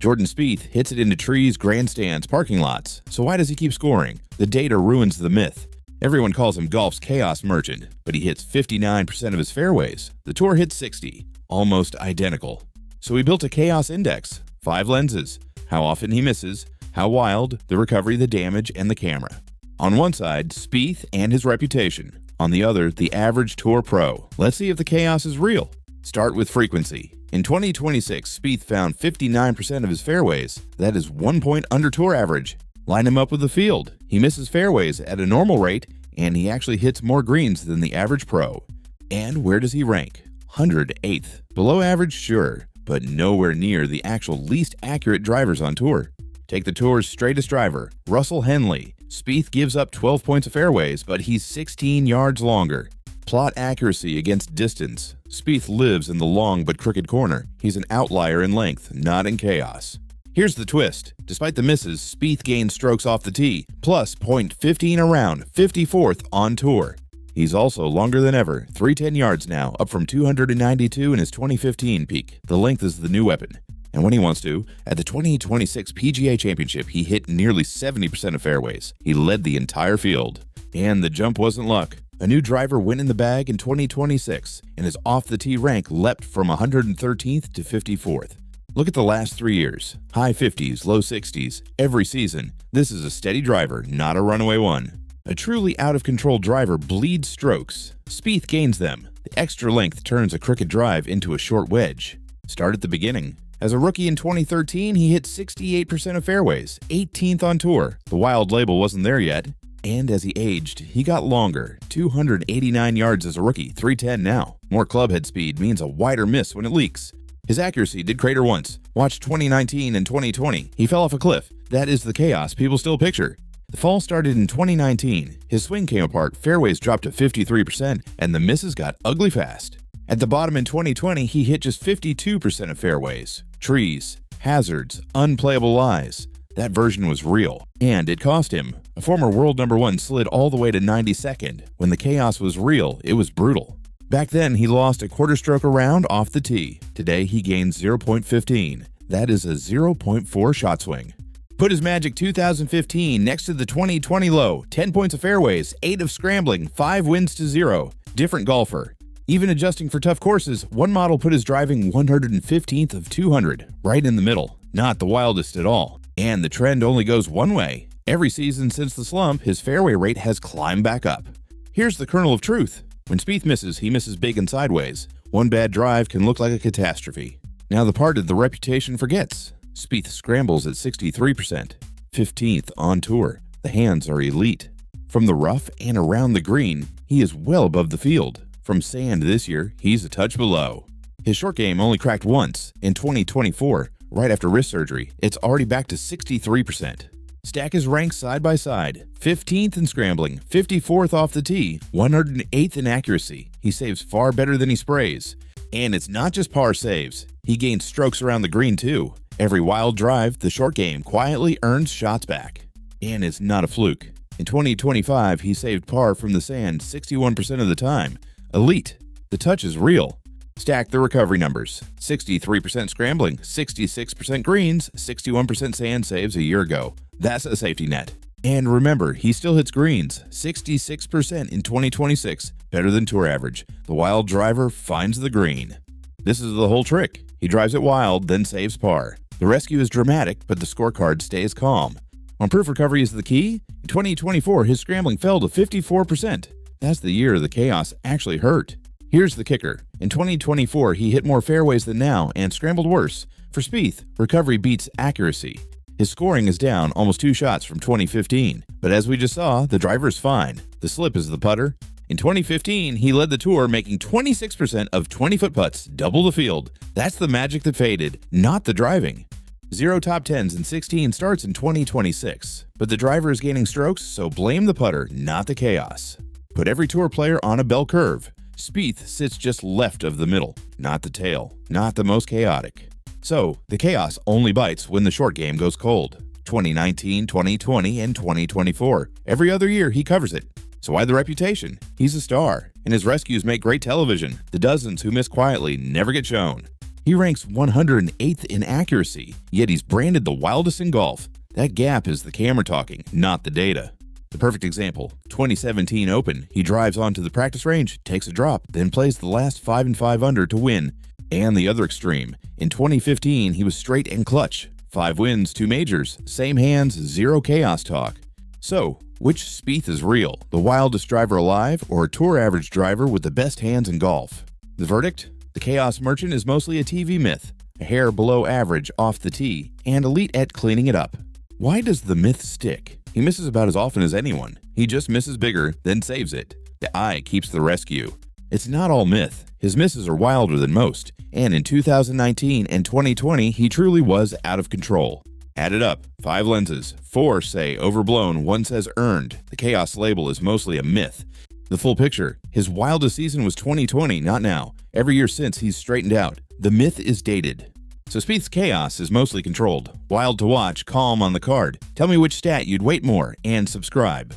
Jordan Spieth hits it into trees, grandstands, parking lots. So why does he keep scoring? The data ruins the myth. Everyone calls him golf's chaos merchant, but he hits 59% of his fairways. The tour hits 60, almost identical. So we built a chaos index, 5 lenses, how often he misses, how wild, the recovery, the damage, and the camera. On one side, Spieth and his reputation. On the other, the average tour pro. Let's see if the chaos is real. Start with frequency. In 2026, Spieth found 59% of his fairways. That is 1 point under tour average. Line him up with the field. He misses fairways at a normal rate, and he actually hits more greens than the average pro. And where does he rank? 108th. Below average, sure, but nowhere near the actual least accurate drivers on tour. Take the tour's straightest driver, Russell Henley. Spieth gives up 12 points of fairways, but he's 16 yards longer. Plot accuracy against distance. Spieth lives in the long but crooked corner. He's an outlier in length, not in chaos. Here's the twist. Despite the misses, Spieth gains strokes off the tee, plus .15 around, 54th on tour. He's also longer than ever, 310 yards now, up from 292 in his 2015 peak. The length is the new weapon. And when he wants to, at the 2026 PGA Championship, he hit nearly 70% of fairways. He led the entire field. And the jump wasn't luck. A new driver went in the bag in 2026, and his off-the-tee rank leapt from 113th to 54th. Look at the last 3 years. High 50s, low 60s, every season. This is a steady driver, not a runaway one. A truly out-of-control driver bleeds strokes. Spieth gains them. The extra length turns a crooked drive into a short wedge. Start at the beginning. As a rookie in 2013, he hit 68% of fairways, 18th on tour. The wild label wasn't there yet. And as he aged, he got longer, 289 yards as a rookie, 310 now. More clubhead speed means a wider miss when it leaks. His accuracy did crater once. Watch 2019 and 2020. He fell off a cliff. That is the chaos people still picture. The fall started in 2019. His swing came apart, fairways dropped to 53%, and the misses got ugly fast. At the bottom in 2020, he hit just 52% of fairways. Trees, hazards, unplayable lies. That version was real, and it cost him. A former world #1 slid all the way to 92nd. When the chaos was real, it was brutal. Back then, he lost a quarter stroke around off the tee. Today, he gains 0.15. That is a 0.4 shot swing. Put his magic 2015 next to the 2020 low. 10 points of fairways, 8 of scrambling, 5 wins to 0. Different golfer. Even adjusting for tough courses, one model put his driving 115th of 200, right in the middle. Not the wildest at all. And the trend only goes one way. Every season since the slump, his fairway rate has climbed back up. Here's the kernel of truth. When Spieth misses, he misses big and sideways. One bad drive can look like a catastrophe. Now the part of the reputation forgets. Spieth scrambles at 63%, 15th on tour. The hands are elite. From the rough and around the green, he is well above the field. From sand this year, he's a touch below. His short game only cracked once, in 2024, right after wrist surgery. It's already back to 63%. Stack his ranks side by side. 15th in scrambling, 54th off the tee, 108th in accuracy. He saves far better than he sprays. And it's not just par saves. He gains strokes around the green too. Every wild drive, the short game quietly earns shots back. And it's not a fluke. In 2025, he saved par from the sand 61% of the time. Elite. The touch is real. Stack the recovery numbers. 63% scrambling, 66% greens, 61% sand saves a year ago. That's a safety net. And remember, he still hits greens, 66% in 2026, better than tour average. The wild driver finds the green. This is the whole trick. He drives it wild, then saves par. The rescue is dramatic, but the scorecard stays calm. When proof recovery is the key, in 2024, his scrambling fell to 54%. That's the year the chaos actually hurt. Here's the kicker. In 2024, he hit more fairways than now and scrambled worse. For Spieth, recovery beats accuracy. His scoring is down almost 2 shots from 2015. But as we just saw, the driver's fine. The slip is the putter. In 2015, he led the tour, making 26% of 20-foot putts, double the field. That's the magic that faded, not the driving. 0 top 10s and 16 starts in 2026. But the driver is gaining strokes, so blame the putter, not the chaos. Put every tour player on a bell curve. Spieth sits just left of the middle, not the tail, not the most chaotic. So, the chaos only bites when the short game goes cold. 2019, 2020, and 2024. Every other year, he covers it. So why the reputation? He's a star, and his rescues make great television. The dozens who miss quietly never get shown. He ranks 108th in accuracy, yet he's branded the wildest in golf. That gap is the camera talking, not the data. The perfect example, 2017 Open, he drives onto the practice range, takes a drop, then plays the last 5 and 5 under to win. And the other extreme, in 2015 he was straight and clutch. 5 wins, 2 majors, same hands, 0 chaos talk. So, which Spieth is real, the wildest driver alive, or a tour average driver with the best hands in golf? The verdict? The chaos merchant is mostly a TV myth, a hair below average off the tee, and elite at cleaning it up. Why does the myth stick? He misses about as often as anyone. He just misses bigger, then saves it. The eye keeps the rescue. It's not all myth. His misses are wilder than most, and in 2019 and 2020 he truly was out of control. Add it up, 5 lenses, 4 say overblown, 1 says earned. The chaos label is mostly a myth. The full picture, his wildest season was 2020, not now. Every year since he's straightened out. The myth is dated. So Spieth's chaos is mostly controlled. Wild to watch, calm on the card. Tell me which stat you'd weight more, and subscribe.